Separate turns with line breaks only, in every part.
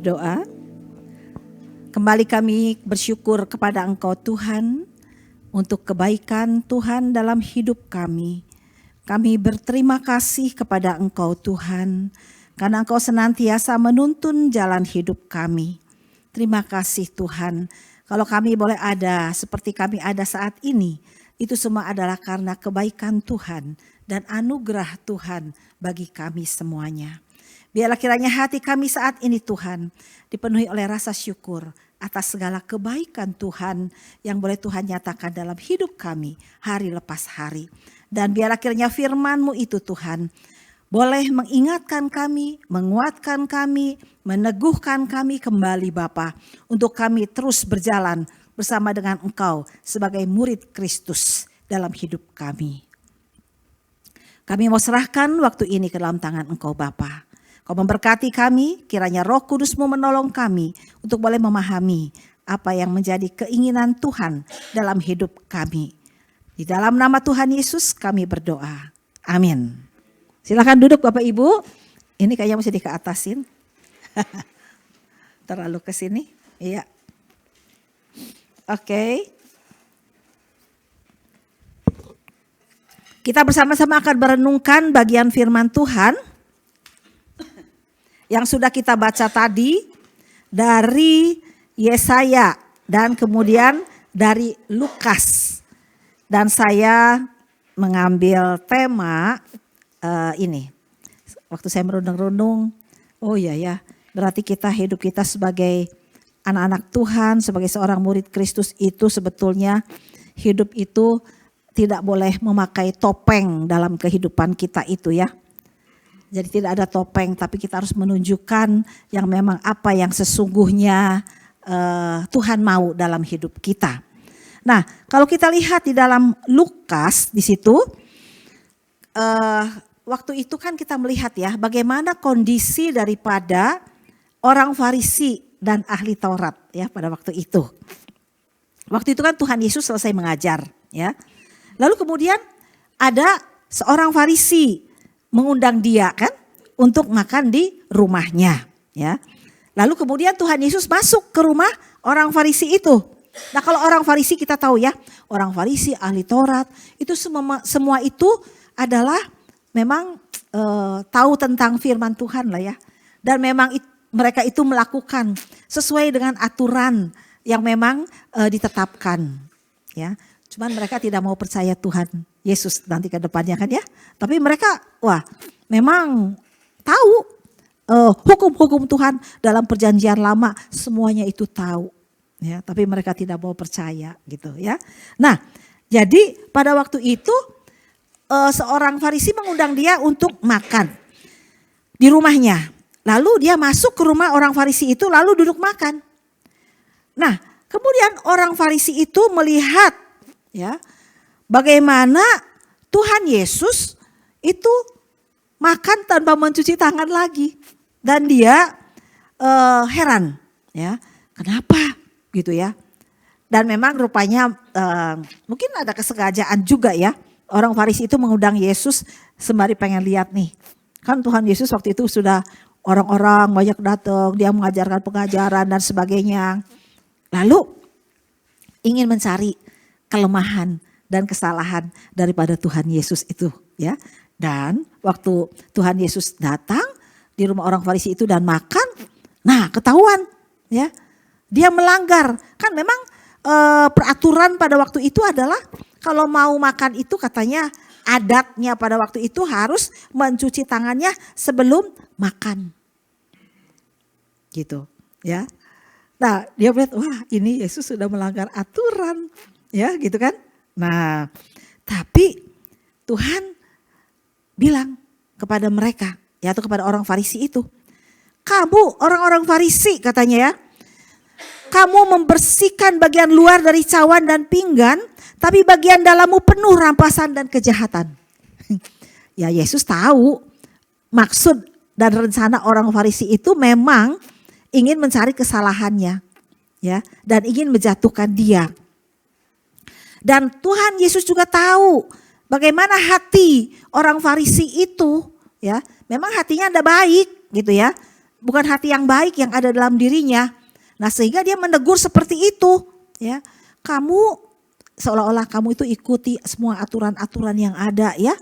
berdoa. Kembali kami bersyukur kepada Engkau Tuhan untuk kebaikan Tuhan dalam hidup kami. Kami berterima kasih kepada Engkau Tuhan karena Engkau senantiasa menuntun jalan hidup kami. Terima kasih Tuhan. Kalau kami boleh ada seperti kami ada saat ini, itu semua adalah karena kebaikan Tuhan dan anugerah Tuhan bagi kami semuanya. Biarlah kiranya hati kami saat ini Tuhan dipenuhi oleh rasa syukur atas segala kebaikan Tuhan yang boleh Tuhan nyatakan dalam hidup kami hari lepas hari. Dan biarlah kiranya firman-Mu itu Tuhan boleh mengingatkan kami, menguatkan kami, meneguhkan kami kembali Bapa, untuk kami terus berjalan bersama dengan Engkau sebagai murid Kristus dalam hidup kami. Kami mau serahkan waktu ini ke dalam tangan Engkau Bapa. Kau memberkati kami, kiranya Roh Kudus-Mu menolong kami untuk boleh memahami apa yang menjadi keinginan Tuhan dalam hidup kami. Di dalam nama Tuhan Yesus kami berdoa. Amin. Silakan duduk Bapak Ibu. Ini kayaknya mesti dikeatasin. Terlalu ke sini. Iya. Oke. Kita bersama-sama akan merenungkan bagian firman Tuhan yang sudah kita baca tadi dari Yesaya dan kemudian dari Lukas. Dan saya mengambil tema ini. Waktu saya merundung-rundung, oh iya ya, berarti hidup kita sebagai anak-anak Tuhan, sebagai seorang murid Kristus itu sebetulnya hidup itu tidak boleh memakai topeng dalam kehidupan kita itu ya. Jadi tidak ada topeng, tapi kita harus menunjukkan yang memang apa yang sesungguhnya Tuhan mau dalam hidup kita. Nah, kalau kita lihat di dalam Lukas di situ, waktu itu kan kita melihat ya bagaimana kondisi daripada orang Farisi dan ahli Taurat ya pada waktu itu. Waktu itu kan Tuhan Yesus selesai mengajar ya. Lalu kemudian ada seorang Farisi mengundang dia kan untuk makan di rumahnya ya. Lalu kemudian Tuhan Yesus masuk ke rumah orang Farisi itu. Nah kalau orang Farisi kita tahu ya, orang Farisi ahli Taurat itu semua itu adalah memang tahu tentang firman Tuhan lah ya. Dan memang mereka itu melakukan sesuai dengan aturan yang memang ditetapkan ya. Cuman mereka tidak mau percaya Tuhan Yesus nanti ke depannya kan ya. Tapi mereka memang tahu hukum-hukum Tuhan dalam perjanjian lama semuanya itu tahu. Ya, tapi mereka tidak mau percaya gitu ya. Nah jadi pada waktu itu seorang Farisi mengundang dia untuk makan di rumahnya. Lalu dia masuk ke rumah orang Farisi itu lalu duduk makan. Nah kemudian orang Farisi itu melihat ya bagaimana Tuhan Yesus itu makan tanpa mencuci tangan lagi. Dan dia heran ya kenapa gitu ya. Dan memang rupanya mungkin ada kesengajaan juga ya. Orang Farisi itu mengundang Yesus sembari pengen lihat nih. Kan Tuhan Yesus waktu itu sudah orang-orang banyak datang. Dia mengajarkan pengajaran dan sebagainya. Lalu ingin mencari kelemahan dan kesalahan daripada Tuhan Yesus itu ya. Dan waktu Tuhan Yesus datang di rumah orang Farisi itu dan makan. Nah ketahuan ya. Dia melanggar. Kan memang peraturan pada waktu itu adalah kalau mau makan itu katanya adatnya pada waktu itu harus mencuci tangannya sebelum makan. Gitu ya. Nah dia melihat wah ini Yesus sudah melanggar aturan ya gitu kan. Nah tapi Tuhan bilang kepada mereka ya atau kepada orang Farisi itu. Kamu orang-orang Farisi katanya ya. Kamu membersihkan bagian luar dari cawan dan pinggan, tapi bagian dalammu penuh rampasan dan kejahatan. Ya Yesus tahu maksud dan rencana orang Farisi itu memang ingin mencari kesalahannya, ya, dan ingin menjatuhkan dia. Dan Tuhan Yesus juga tahu bagaimana hati orang Farisi itu, ya, memang hatinya ada baik, gitu ya. bukan hati yang baik yang ada dalam dirinya. Nah, sehingga dia menegur seperti itu, ya. Kamu seolah-olah kamu itu ikuti semua aturan-aturan yang ada, ya.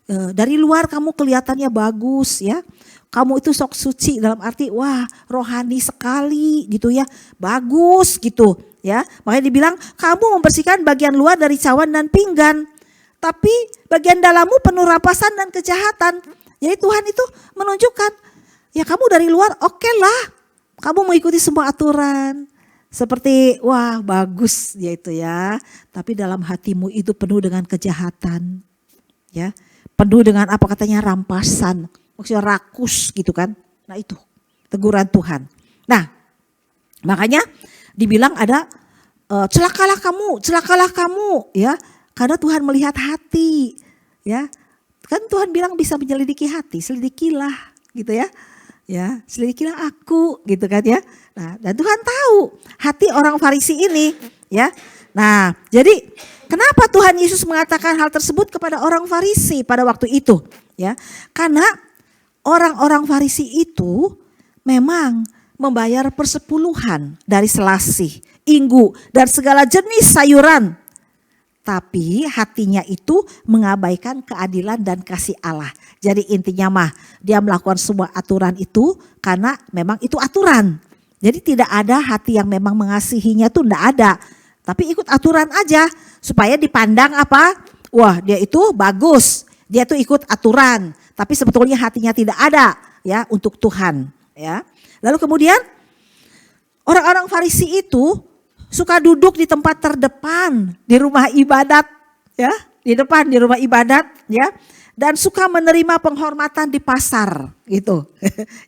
Dari luar kamu kelihatannya bagus, ya. Kamu itu sok suci dalam arti wah rohani sekali gitu ya. Bagus gitu ya. Makanya dibilang kamu membersihkan bagian luar dari cawan dan pinggan. Tapi bagian dalammu penuh rampasan dan kejahatan. Jadi Tuhan itu menunjukkan ya kamu dari luar oke lah. Kamu mengikuti semua aturan. Seperti wah bagus ya itu ya. Tapi dalam hatimu itu penuh dengan kejahatan. Ya. Penuh dengan apa katanya rampasan. Maksudnya rakus gitu kan. Nah itu teguran Tuhan. Nah makanya dibilang ada celakalah kamu ya. Karena Tuhan melihat hati ya. Kan Tuhan bilang bisa menyelidiki hati, selidikilah gitu ya. Ya selidikilah aku gitu kan ya. Nah dan Tuhan tahu hati orang Farisi ini ya. Nah jadi kenapa Tuhan Yesus mengatakan hal tersebut kepada orang Farisi pada waktu itu ya. Karena orang-orang Farisi itu memang membayar persepuluhan dari selasih, inggu, dan segala jenis sayuran. Tapi hatinya itu mengabaikan keadilan dan kasih Allah. Jadi intinya mah dia melakukan semua aturan itu karena memang itu aturan. Jadi tidak ada hati yang memang mengasihinya tuh enggak ada. Tapi ikut aturan aja supaya dipandang apa? Wah dia itu bagus, dia tuh ikut aturan. Tapi sebetulnya hatinya tidak ada ya untuk Tuhan ya. Lalu kemudian orang-orang Farisi itu suka duduk di tempat terdepan di rumah ibadat ya, di depan di rumah ibadat ya, dan suka menerima penghormatan di pasar gitu.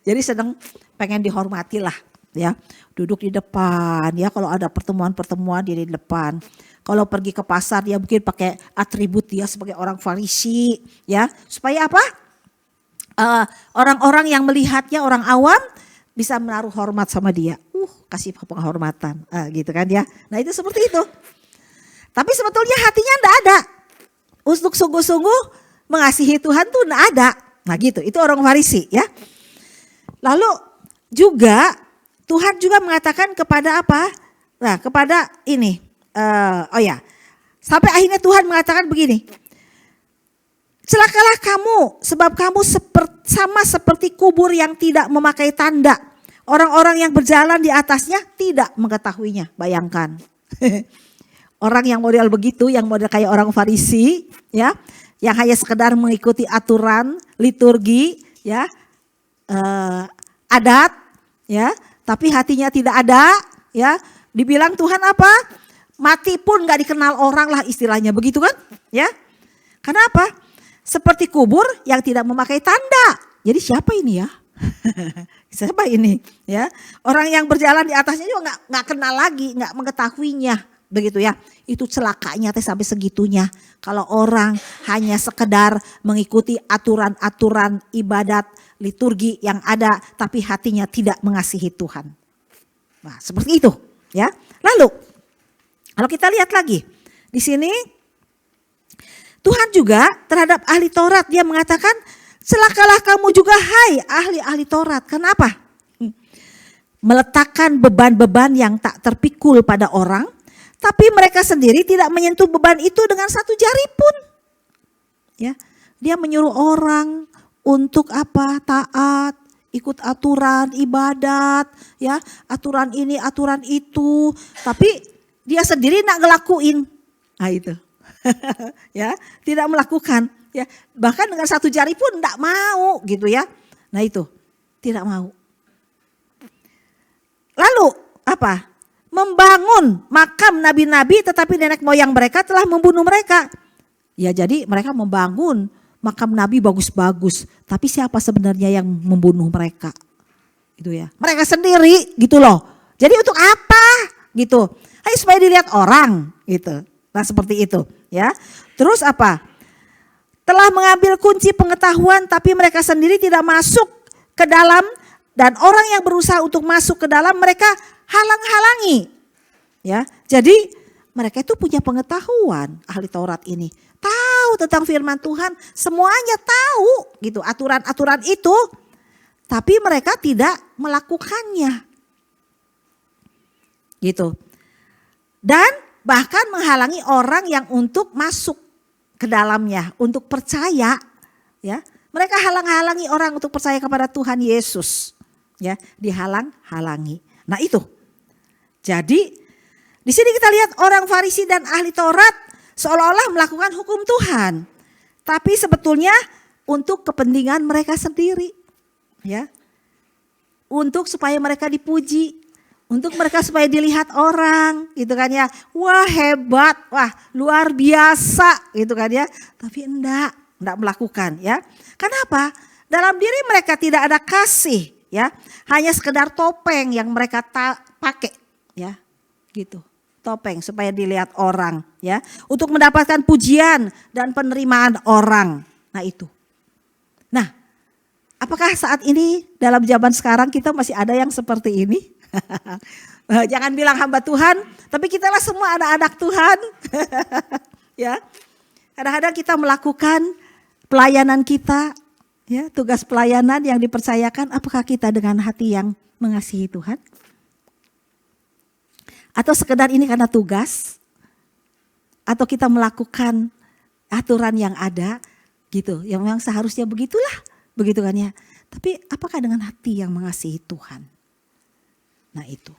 Jadi sedang pengen dihormati lah ya. Duduk di depan ya, kalau ada pertemuan-pertemuan dia di depan. Kalau pergi ke pasar dia mungkin pakai atribut dia sebagai orang Farisi ya, supaya apa? Orang-orang yang melihatnya orang awam bisa menaruh hormat sama dia. Kasih penghormatan gitu kan ya. Nah itu seperti itu. Tapi sebetulnya hatinya enggak ada. Untuk sungguh-sungguh mengasihi Tuhan tuh enggak ada. Nah gitu, itu orang Farisi ya. Lalu juga Tuhan juga mengatakan kepada apa? Nah kepada ini, sampai akhirnya Tuhan mengatakan begini. Celakalah kamu sebab kamu sama seperti kubur yang tidak memakai tanda. Orang-orang yang berjalan di atasnya tidak mengetahuinya. Bayangkan. Orang yang model begitu, yang model kayak orang Farisi ya, yang hanya sekedar mengikuti aturan, liturgi ya, adat ya, tapi hatinya tidak ada ya. Dibilang Tuhan apa? Mati pun gak dikenal orang lah istilahnya, begitu kan? Ya. Kenapa? Seperti kubur yang tidak memakai tanda. Jadi siapa ini ya? Siapa ini? Ya, orang yang berjalan di atasnya juga nggak kenal lagi, nggak mengetahuinya, begitu ya. Itu celakanya teh sampai segitunya. Kalau orang hanya sekedar mengikuti aturan-aturan ibadat liturgi yang ada, tapi hatinya tidak mengasihi Tuhan. Nah, seperti itu, ya. Lalu, kalau kita lihat lagi di sini. Tuhan juga terhadap ahli Taurat dia mengatakan celakalah kamu juga hai ahli-ahli Taurat. Kenapa? Meletakkan beban-beban yang tak terpikul pada orang. Tapi mereka sendiri tidak menyentuh beban itu dengan satu jari pun. Ya, dia menyuruh orang untuk apa? Taat, ikut aturan ibadat. Ya, aturan ini, aturan itu. Tapi dia sendiri nak ngelakuin. Nah itu. Ya, tidak melakukan ya, bahkan dengan satu jari pun tidak mau gitu ya. Nah itu tidak mau. Lalu apa? Membangun makam nabi-nabi tetapi nenek moyang mereka telah membunuh mereka. Ya jadi mereka membangun makam nabi bagus-bagus, tapi siapa sebenarnya yang membunuh mereka? Itu ya. Mereka sendiri gitu loh. Jadi untuk apa gitu? Hanya supaya dilihat orang gitu. Nah seperti itu ya. Terus apa? Telah mengambil kunci pengetahuan tapi mereka sendiri tidak masuk ke dalam, dan orang yang berusaha untuk masuk ke dalam mereka halang-halangi. Ya, jadi mereka itu punya pengetahuan ahli Taurat ini. Tahu tentang firman Tuhan, semuanya tahu gitu aturan-aturan itu. tapi mereka tidak melakukannya. Gitu. Dan bahkan menghalangi orang yang untuk masuk ke dalamnya, untuk percaya, ya. Mereka halang-halangi orang untuk percaya kepada Tuhan Yesus, ya, dihalang-halangi. Nah, itu. Jadi di sini kita lihat orang Farisi dan ahli Taurat seolah-olah melakukan hukum Tuhan, tapi sebetulnya untuk kepentingan mereka sendiri, ya. Untuk supaya mereka dipuji, untuk mereka supaya dilihat orang, gitu kan ya. Wah, hebat, wah luar biasa, gitu kan ya. Tapi enggak melakukan, ya. Kenapa? Dalam diri mereka tidak ada kasih, ya. Hanya sekedar topeng yang mereka pakai, ya. Gitu. Topeng supaya dilihat orang, ya. Untuk mendapatkan pujian dan penerimaan orang. Nah, itu. Nah, apakah saat ini dalam zaman sekarang kita masih ada yang seperti ini? Jangan bilang hamba Tuhan, tapi kita lah semua anak-anak Tuhan. Ya, kadang-kadang kita melakukan pelayanan kita, ya, tugas pelayanan yang dipercayakan. Apakah kita dengan hati yang mengasihi Tuhan? Atau sekedar ini karena tugas? Atau kita melakukan aturan yang ada, gitu, yang memang seharusnya begitulah, begitu kan ya? Tapi apakah dengan hati yang mengasihi Tuhan? Nah, itu.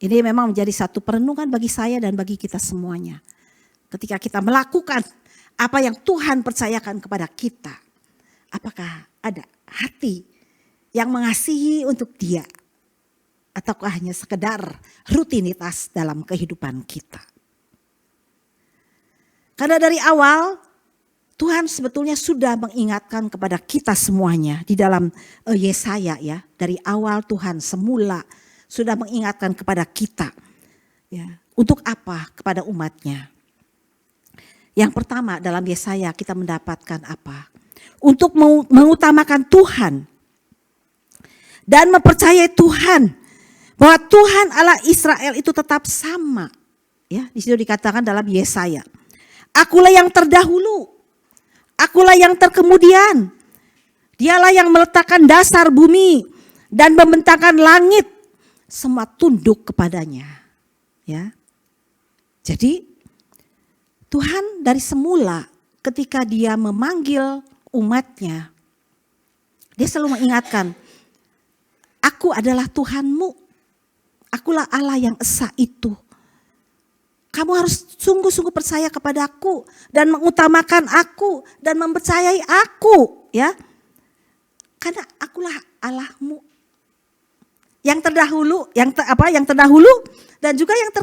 Ini memang menjadi satu perenungan bagi saya dan bagi kita semuanya. Ketika kita melakukan apa yang Tuhan percayakan kepada kita, apakah ada hati yang mengasihi untuk Dia? Ataukah hanya sekedar rutinitas dalam kehidupan kita? Karena dari awal Tuhan sebetulnya sudah mengingatkan kepada kita semuanya di dalam Yesaya, ya. Dari awal Tuhan semula sudah mengingatkan kepada kita, ya. Untuk apa? Kepada umatnya. Yang pertama dalam Yesaya kita mendapatkan apa? Untuk mengutamakan Tuhan dan mempercayai Tuhan bahwa Tuhan Allah Israel itu tetap sama, ya. Di situ dikatakan dalam Yesaya, akulah yang terdahulu, akulah yang terkemudian. Dialah yang meletakkan dasar bumi dan membentangkan langit. Semua tunduk kepadanya. Ya. Jadi Tuhan dari semula ketika Dia memanggil umatnya, Dia selalu mengingatkan, aku adalah Tuhanmu. Akulah Allah yang esa itu. Kamu harus sungguh-sungguh percaya kepadaku dan mengutamakan aku dan mempercayai aku, ya. Karena akulah Allahmu. Yang terdahulu, yang terdahulu dan juga yang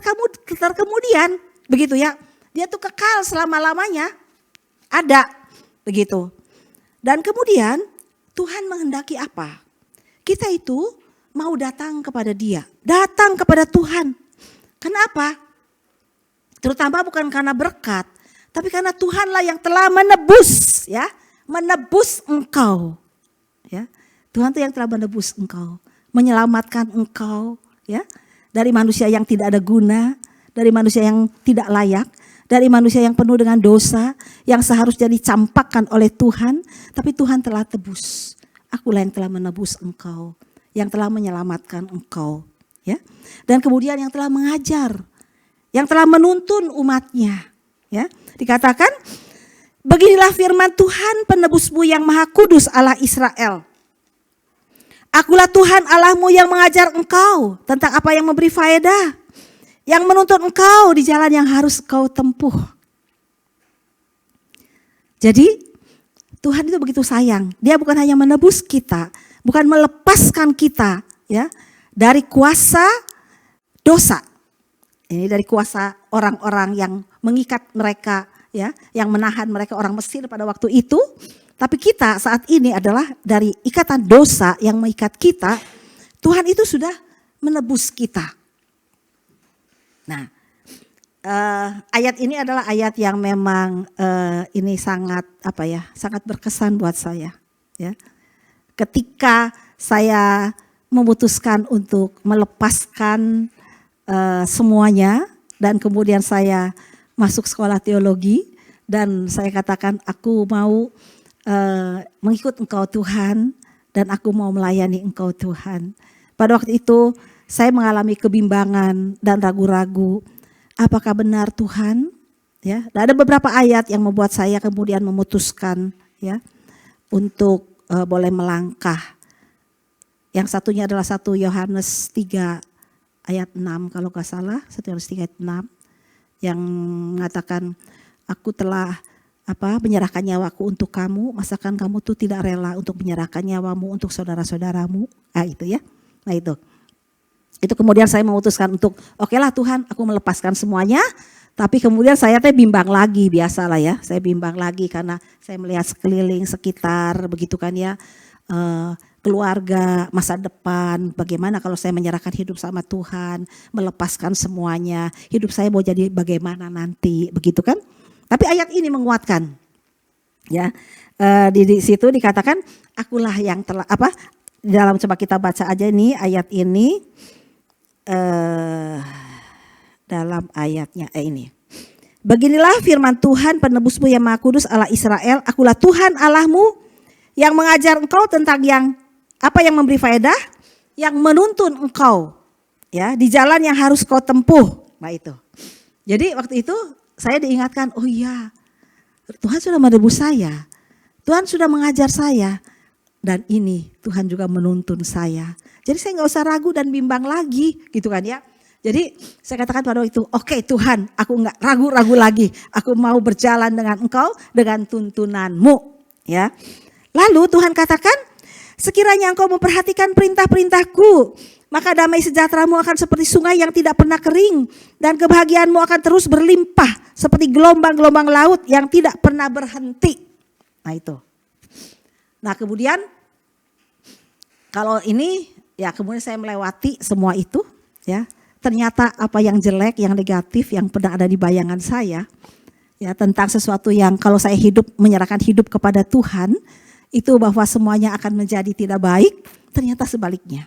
terkemudian, begitu ya. Dia tuh kekal selama-lamanya. Ada, begitu. Dan kemudian Tuhan menghendaki apa? Kita itu mau datang kepada Dia, datang kepada Tuhan. Kenapa? Terutama bukan karena berkat, tapi karena Tuhanlah yang telah menebus, ya, menebus engkau, ya. Tuhan itu yang telah menebus engkau, menyelamatkan engkau, ya, dari manusia yang tidak ada guna, dari manusia yang tidak layak, dari manusia yang penuh dengan dosa, yang seharusnya dicampakkan oleh Tuhan, tapi Tuhan telah tebus. Akulah yang telah menebus engkau, yang telah menyelamatkan engkau, ya. Dan kemudian yang telah mengajar, yang telah menuntun umatnya, ya. Dikatakan, beginilah firman Tuhan penebusmu yang maha kudus Allah Israel. Akulah Tuhan Allahmu yang mengajar engkau tentang apa yang memberi faedah, yang menuntun engkau di jalan yang harus kau tempuh. Jadi Tuhan itu begitu sayang. Dia bukan hanya menebus kita, bukan melepaskan kita, ya, dari kuasa dosa. Ini dari kuasa orang-orang yang mengikat mereka, ya, yang menahan mereka orang Mesir pada waktu itu. Tapi kita saat ini adalah dari ikatan dosa yang mengikat kita. Tuhan itu sudah menebus kita. Nah, ayat ini adalah ayat yang memang ini sangat sangat berkesan buat saya. Ya, ketika saya memutuskan untuk melepaskan semuanya dan kemudian saya masuk sekolah teologi dan saya katakan aku mau mengikut Engkau Tuhan dan aku mau melayani Engkau Tuhan. Pada waktu itu saya mengalami kebimbangan dan ragu-ragu. Apakah benar Tuhan? Ya, dan ada beberapa ayat yang membuat saya kemudian memutuskan ya untuk boleh melangkah. Yang satunya adalah 1 Yohanes 3 ayat 6 kalau nggak salah, 1 Yohanes 3 ayat 6 yang mengatakan aku telah menyerahkan nyawaku untuk kamu, masakan kamu tuh tidak rela untuk menyerahkan nyawamu untuk saudara-saudaramu. Itu ya. Nah itu kemudian saya memutuskan untuk okelah Tuhan, aku melepaskan semuanya. Tapi kemudian saya bimbang lagi, biasalah ya. Saya bimbang lagi karena saya melihat sekeliling, sekitar begitu kan ya. Keluarga, masa depan, bagaimana kalau saya menyerahkan hidup sama Tuhan, melepaskan semuanya, hidup saya mau jadi bagaimana nanti, begitu kan? Tapi ayat ini menguatkan, ya di situ dikatakan, akulah yang telah dalam coba kita baca aja nih ayat ini, dalam ayatnya ini. Beginilah firman Tuhan penebusmu yang Maha Kudus Allah Israel, akulah Tuhan Allahmu yang mengajar engkau tentang yang memberi faedah, yang menuntun engkau ya di jalan yang harus kau tempuh. Nah itu. Jadi waktu itu saya diingatkan, oh iya Tuhan sudah menebus saya, Tuhan sudah mengajar saya, dan ini Tuhan juga menuntun saya. Jadi saya nggak usah ragu dan bimbang lagi gitu kan ya. Jadi saya katakan pada waktu itu, oke Tuhan, aku nggak ragu-ragu lagi, aku mau berjalan dengan Engkau dengan tuntunanmu ya. Lalu Tuhan katakan, sekiranya engkau memperhatikan perintah-perintahku, maka damai sejahteramu akan seperti sungai yang tidak pernah kering, dan kebahagiaanmu akan terus berlimpah seperti gelombang-gelombang laut yang tidak pernah berhenti. Nah itu. Nah kemudian kalau ini ya kemudian saya melewati semua itu ya. Ternyata apa yang jelek, yang negatif, yang pernah ada di bayangan saya ya tentang sesuatu yang kalau saya menyerahkan hidup kepada Tuhan, itu bahwa semuanya akan menjadi tidak baik, ternyata sebaliknya.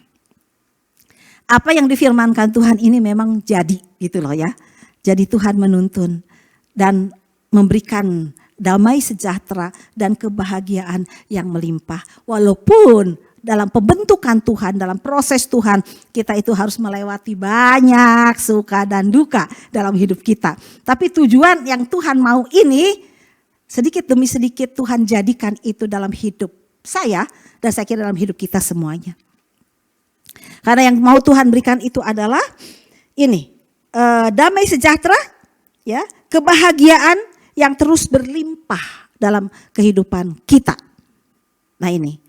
Apa yang difirmankan Tuhan ini memang jadi gitu loh ya. Jadi Tuhan menuntun dan memberikan damai sejahtera dan kebahagiaan yang melimpah. Walaupun dalam pembentukan Tuhan, dalam proses Tuhan, kita itu harus melewati banyak suka dan duka dalam hidup kita. Tapi tujuan yang Tuhan mau ini, sedikit demi sedikit Tuhan jadikan itu dalam hidup saya dan saya kira dalam hidup kita semuanya. Karena yang mau Tuhan berikan itu adalah ini, damai sejahtera, ya, kebahagiaan yang terus berlimpah dalam kehidupan kita. Nah ini.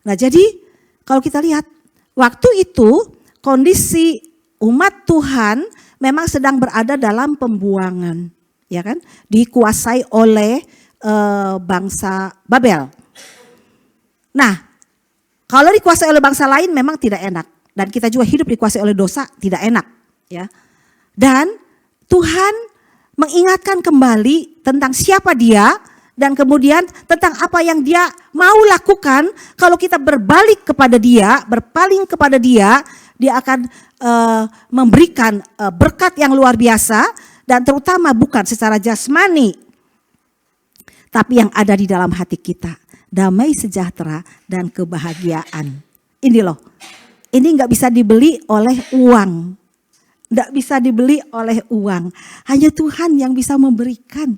Nah jadi kalau kita lihat waktu itu kondisi umat Tuhan memang sedang berada dalam pembuangan, ya kan? Dikuasai oleh bangsa Babel. Nah, kalau dikuasai oleh bangsa lain memang tidak enak dan kita juga hidup dikuasai oleh dosa tidak enak, ya. Dan Tuhan mengingatkan kembali tentang siapa Dia. Dan kemudian tentang apa yang Dia mau lakukan kalau kita berbalik kepada Dia, berpaling kepada Dia, Dia akan memberikan berkat yang luar biasa dan terutama bukan secara jasmani, tapi yang ada di dalam hati kita, damai sejahtera dan kebahagiaan. Ini loh, ini nggak bisa dibeli oleh uang, nggak bisa dibeli oleh uang, hanya Tuhan yang bisa memberikan,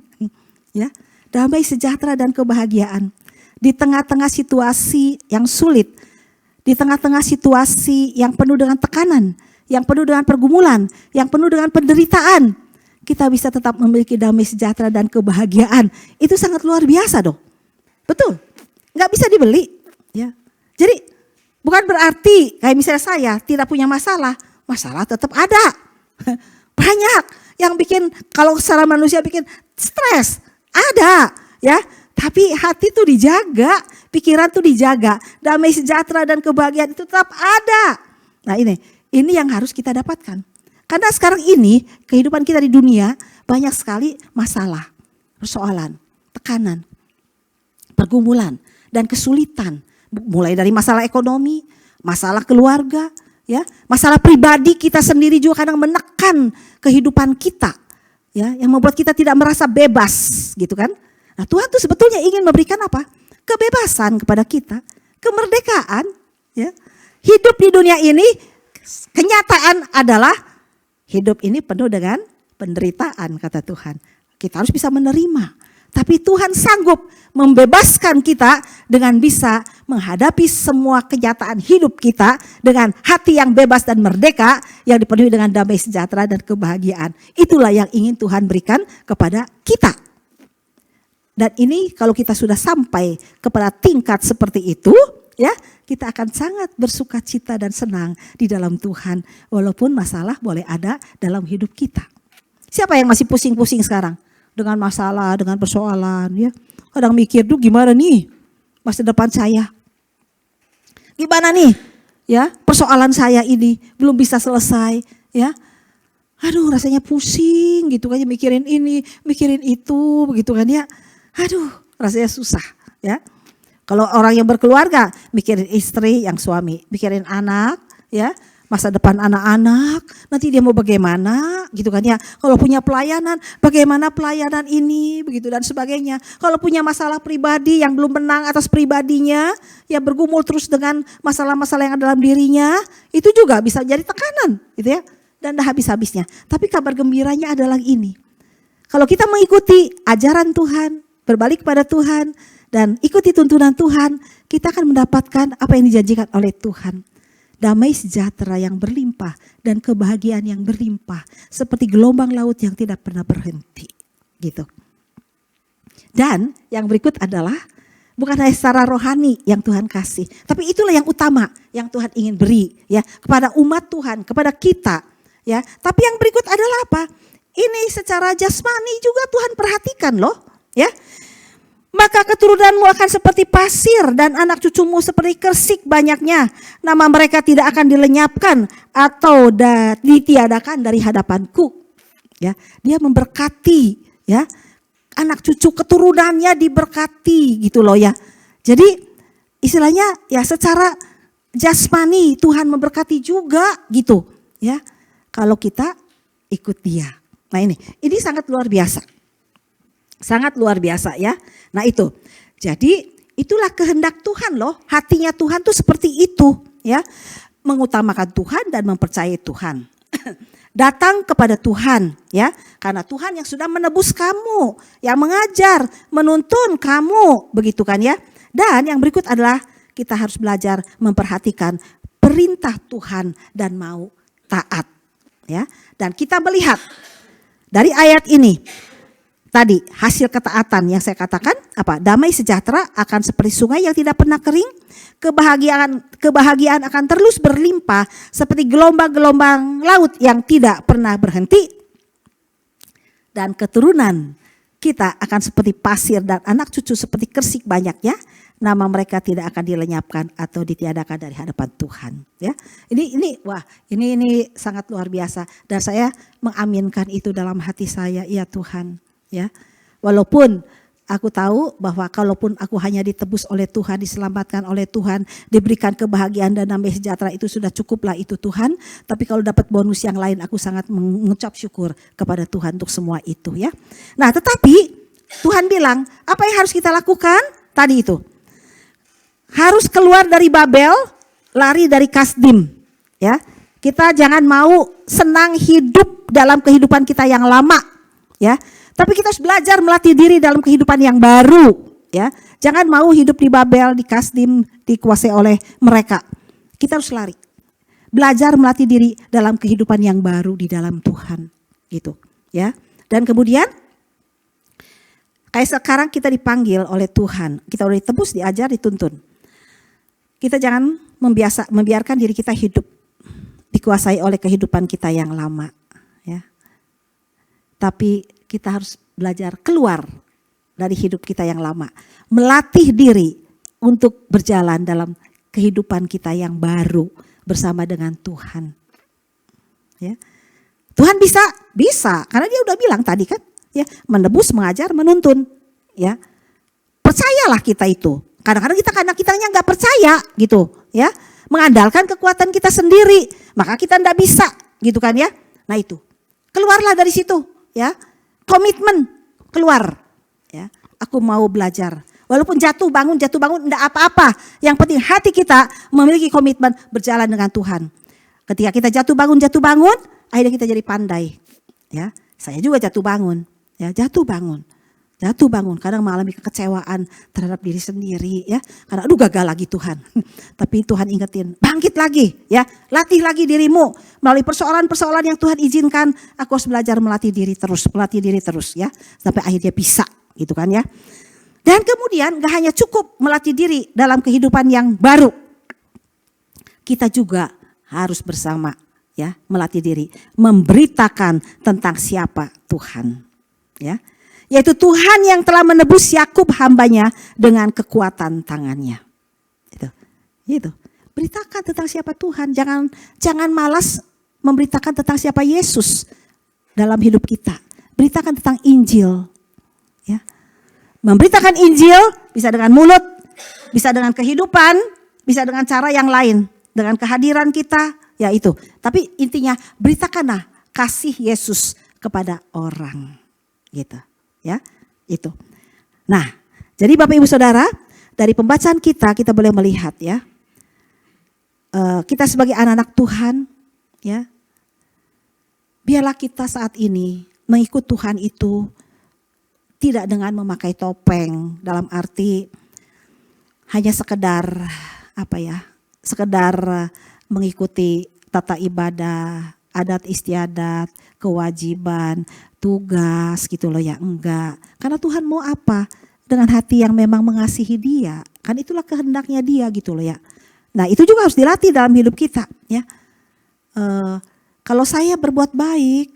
ya. Damai sejahtera dan kebahagiaan di tengah-tengah situasi yang sulit, di tengah-tengah situasi yang penuh dengan tekanan, yang penuh dengan pergumulan, yang penuh dengan penderitaan, kita bisa tetap memiliki damai sejahtera dan kebahagiaan. Itu sangat luar biasa dong. Betul, nggak bisa dibeli. Ya. Jadi bukan berarti kayak misalnya saya tidak punya masalah, masalah tetap ada. Banyak yang bikin kalau secara manusia bikin stres. Ada ya, tapi hati tuh dijaga, pikiran tuh dijaga, damai sejahtera dan kebahagiaan itu tetap ada. Nah ini yang harus kita dapatkan. Karena sekarang ini kehidupan kita di dunia banyak sekali masalah, persoalan, tekanan, pergumulan dan kesulitan. Mulai dari masalah ekonomi, masalah keluarga, ya, masalah pribadi kita sendiri juga kadang menekan kehidupan kita. Ya, yang membuat kita tidak merasa bebas gitu kan. Nah Tuhan tuh sebetulnya ingin memberikan apa? Kebebasan kepada kita. kemerdekaan, ya. Hidup di dunia ini kenyataan adalah hidup ini penuh dengan penderitaan kata Tuhan. Kita harus bisa menerima. Tapi Tuhan sanggup membebaskan kita dengan bisa menghadapi semua kenyataan hidup kita dengan hati yang bebas dan merdeka yang dipenuhi dengan damai sejahtera dan kebahagiaan. Itulah yang ingin Tuhan berikan kepada kita. Dan ini kalau kita sudah sampai kepada tingkat seperti itu, ya, kita akan sangat bersuka cita dan senang di dalam Tuhan walaupun masalah boleh ada dalam hidup kita. Siapa yang masih pusing-pusing sekarang? Dengan masalah, dengan persoalan, ya. Kadang mikir, duh gimana nih masa depan saya? Gimana nih, ya, persoalan saya ini belum bisa selesai, ya. Aduh rasanya pusing gitu kan, mikirin ini, mikirin itu, begitu kan ya. Aduh rasanya susah, ya. Kalau orang yang berkeluarga, mikirin istri, yang suami, mikirin anak, ya. Masa depan anak-anak, nanti dia mau bagaimana gitu kan ya. Kalau punya pelayanan, bagaimana pelayanan ini begitu dan sebagainya. Kalau punya masalah pribadi yang belum menang atas pribadinya, ya bergumul terus dengan masalah-masalah yang ada dalam dirinya, itu juga bisa jadi tekanan gitu ya. Dan dah habis-habisnya. Tapi kabar gembiranya adalah ini. Kalau kita mengikuti ajaran Tuhan, berbalik kepada Tuhan dan ikuti tuntunan Tuhan, kita akan mendapatkan apa yang dijanjikan oleh Tuhan. Damai sejahtera yang berlimpah dan kebahagiaan yang berlimpah seperti gelombang laut yang tidak pernah berhenti gitu. Dan yang berikut adalah bukan hanya secara rohani yang Tuhan kasih, tapi itulah yang utama yang Tuhan ingin beri ya kepada umat Tuhan, kepada kita ya. Tapi yang berikut adalah apa? Ini secara jasmani juga Tuhan perhatikan loh ya. Maka keturunanmu akan seperti pasir dan anak cucumu seperti kersik banyaknya. Nama mereka tidak akan dilenyapkan atau ditiadakan dari hadapanku. Ya, dia memberkati ya. Anak cucu keturunannya diberkati gitu loh ya. Jadi istilahnya ya secara jasmani Tuhan memberkati juga gitu ya. Kalau kita ikut dia. Nah ini sangat luar biasa. Sangat luar biasa ya. Nah itu. Jadi itulah kehendak Tuhan loh. Hatinya Tuhan tuh seperti itu ya. Mengutamakan Tuhan dan mempercayai Tuhan. Datang kepada Tuhan ya. Karena Tuhan yang sudah menebus kamu. Yang mengajar, menuntun kamu. Begitu kan ya. Dan yang berikut adalah kita harus belajar memperhatikan perintah Tuhan dan mau taat. Ya. Dan kita melihat dari ayat ini. Tadi hasil ketaatan yang saya katakan apa? Damai sejahtera akan seperti sungai yang tidak pernah kering. Kebahagiaan akan terus berlimpah seperti gelombang-gelombang laut yang tidak pernah berhenti. Dan keturunan kita akan seperti pasir dan anak cucu seperti kersik banyaknya. Nama mereka tidak akan dilenyapkan atau ditiadakan dari hadapan Tuhan. Ya, ini sangat luar biasa dan saya mengaminkan itu dalam hati saya. Ya Tuhan. Ya, walaupun aku tahu bahwa kalaupun aku hanya ditebus oleh Tuhan, diselamatkan oleh Tuhan, diberikan kebahagiaan dan damai sejahtera itu sudah cukuplah itu Tuhan. Tapi kalau dapat bonus yang lain aku sangat mengucap syukur kepada Tuhan untuk semua itu ya. Nah tetapi Tuhan bilang apa yang harus kita lakukan tadi itu. Harus keluar dari Babel, lari dari Kasdim ya. Kita jangan mau senang hidup dalam kehidupan kita yang lama ya. Tapi kita harus belajar melatih diri dalam kehidupan yang baru. Ya, jangan mau hidup di Babel, di Kasdim, dikuasai oleh mereka. Kita harus lari. Belajar melatih diri dalam kehidupan yang baru di dalam Tuhan. Gitu. Ya. Dan kemudian, kayak sekarang kita dipanggil oleh Tuhan. Kita udah ditebus, diajar, dituntun. Kita jangan membiarkan diri kita hidup dikuasai oleh kehidupan kita yang lama. Ya. Tapi kita harus belajar keluar dari hidup kita yang lama. Melatih diri untuk berjalan dalam kehidupan kita yang baru bersama dengan Tuhan. Ya. Tuhan bisa, karena dia udah bilang tadi kan, ya, menebus, mengajar, menuntun. Ya. Percayalah kita itu. Kadang-kadang kitanya nggak percaya gitu, ya, mengandalkan kekuatan kita sendiri, maka kita nggak bisa, gitu kan ya. Nah itu, keluarlah dari situ, ya. Komitmen keluar, ya. Aku mau belajar Walaupun jatuh bangun enggak apa-apa. Yang penting hati kita memiliki komitmen berjalan dengan Tuhan. Ketika kita jatuh bangun, akhirnya kita jadi pandai. Ya, saya juga jatuh bangun. Ya, jatuh bangun. Kadang mengalami kekecewaan terhadap diri sendiri, ya. Karena aduh gagal lagi Tuhan. Tapi Tuhan ingetin, bangkit lagi, ya. Latih lagi dirimu melalui persoalan-persoalan yang Tuhan izinkan. Aku harus belajar melatih diri terus, ya. Sampai akhirnya bisa, gitu kan ya. Dan kemudian gak hanya cukup melatih diri dalam kehidupan yang baru. Kita juga harus bersama, ya, melatih diri, memberitakan tentang siapa Tuhan, ya. Yaitu Tuhan yang telah menebus Yakub hambanya dengan kekuatan tangannya. Itu. Beritakan tentang siapa Tuhan. Jangan malas memberitakan tentang siapa Yesus dalam hidup kita. Beritakan tentang Injil. Ya. Memberitakan Injil bisa dengan mulut, bisa dengan kehidupan, bisa dengan cara yang lain. Dengan kehadiran kita, ya itu. Tapi intinya beritakanlah kasih Yesus kepada orang. Gitu. Ya, itu. Nah, jadi Bapak Ibu Saudara, dari pembacaan kita boleh melihat ya, kita sebagai anak-anak Tuhan, ya, biarlah kita saat ini mengikut Tuhan itu tidak dengan memakai topeng, dalam arti hanya sekedar sekedar mengikuti tata ibadah, adat istiadat, kewajiban, tugas gitu loh ya, enggak. Karena Tuhan mau apa? Dengan hati yang memang mengasihi Dia. Kan itulah kehendaknya Dia gitu loh ya. Nah itu juga harus dilatih dalam hidup kita ya. Kalau saya berbuat baik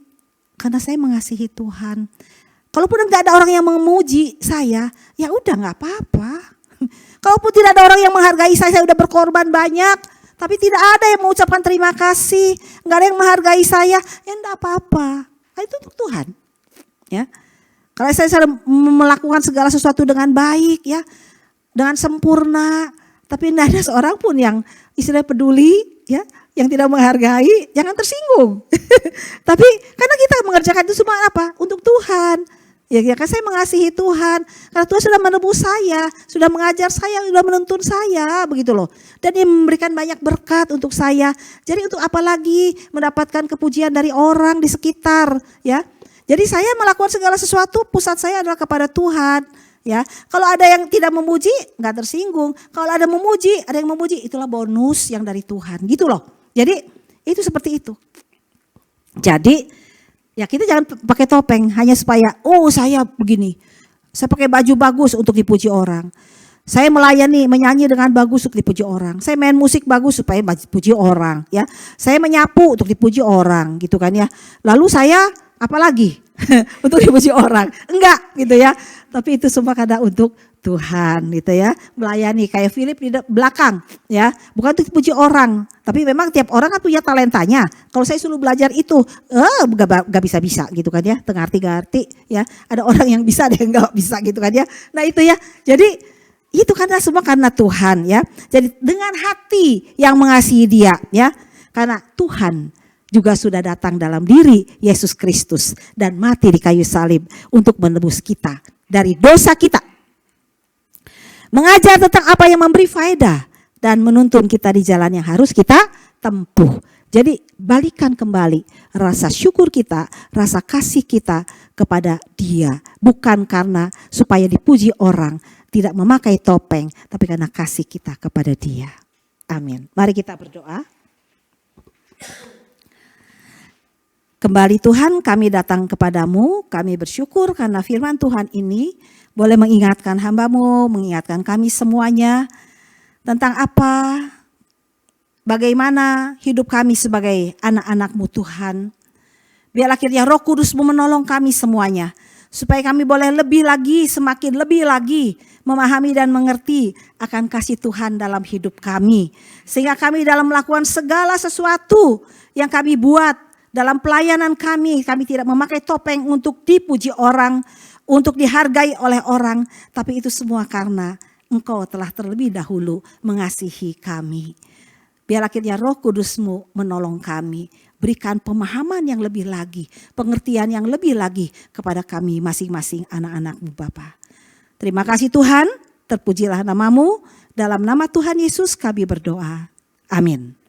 karena saya mengasihi Tuhan. Kalaupun enggak ada orang yang memuji saya, ya udah enggak apa-apa. Kalaupun tidak ada orang yang menghargai saya udah berkorban banyak. Tapi tidak ada yang mengucapkan terima kasih, nggak ada yang menghargai saya, ya enggak apa-apa. Itu untuk Tuhan, ya. Kalau saya melakukan segala sesuatu dengan baik, ya, dengan sempurna, tapi tidak ada seorang pun yang istilahnya peduli, ya, yang tidak menghargai, jangan tersinggung. Tapi karena kita mengerjakan itu semua apa? Untuk Tuhan. Ya kan saya mengasihi Tuhan, karena Tuhan sudah menebus saya, sudah mengajar saya, sudah menuntun saya, begitu loh. Dan Dia memberikan banyak berkat untuk saya. Jadi untuk apa lagi mendapatkan kepujian dari orang di sekitar, ya. Jadi saya melakukan segala sesuatu, pusat saya adalah kepada Tuhan, ya. Kalau ada yang tidak memuji, nggak tersinggung. Kalau ada yang memuji, itulah bonus yang dari Tuhan, gitu loh. Jadi itu seperti itu. Jadi ya kita jangan pakai topeng hanya supaya saya begini. Saya pakai baju bagus untuk dipuji orang. Saya menyanyi dengan bagus untuk dipuji orang. Saya main musik bagus supaya dipuji orang, ya. Saya menyapu untuk dipuji orang, gitu kan ya. Lalu saya apalagi untuk dipuji orang? Enggak, gitu ya. Tapi itu semua karena untuk Tuhan, gitu ya. Melayani kayak Philip di belakang, ya. Bukan untuk dipuji orang, tapi memang tiap orang kan punya talentanya. Kalau saya suruh belajar itu, gak bisa-bisa gitu kan ya. Tengarti-garti ya. Ada orang yang bisa, ada yang gak bisa gitu kan ya. Nah itu ya, jadi itu karena semua karena Tuhan ya. Jadi dengan hati yang mengasihi Dia ya. Karena Tuhan juga sudah datang dalam diri Yesus Kristus dan mati di kayu salib untuk menebus kita dari dosa kita. Mengajar tentang apa yang memberi faedah dan menuntun kita di jalan yang harus kita tempuh. Jadi balikan kembali rasa syukur kita, rasa kasih kita kepada Dia. Bukan karena supaya dipuji orang, tidak memakai topeng, tapi karena kasih kita kepada Dia. Amin. Mari kita berdoa. Kembali Tuhan, kami datang kepadamu, kami bersyukur karena firman Tuhan ini boleh mengingatkan hamba-Mu, mengingatkan kami semuanya tentang apa, bagaimana hidup kami sebagai anak-anak-Mu Tuhan. Biar akhirnya Roh Kudus-Mu menolong kami semuanya, supaya kami boleh lebih lagi, semakin lebih lagi memahami dan mengerti akan kasih Tuhan dalam hidup kami. Sehingga kami dalam melakukan segala sesuatu yang kami buat, dalam pelayanan kami tidak memakai topeng untuk dipuji orang, untuk dihargai oleh orang. Tapi itu semua karena Engkau telah terlebih dahulu mengasihi kami. Biar akhirnya Roh Kudus-Mu menolong kami. Berikan pemahaman yang lebih lagi, pengertian yang lebih lagi kepada kami masing-masing anak-anak-Mu Bapa. Terima kasih Tuhan, terpujilah namamu. Dalam nama Tuhan Yesus kami berdoa. Amin.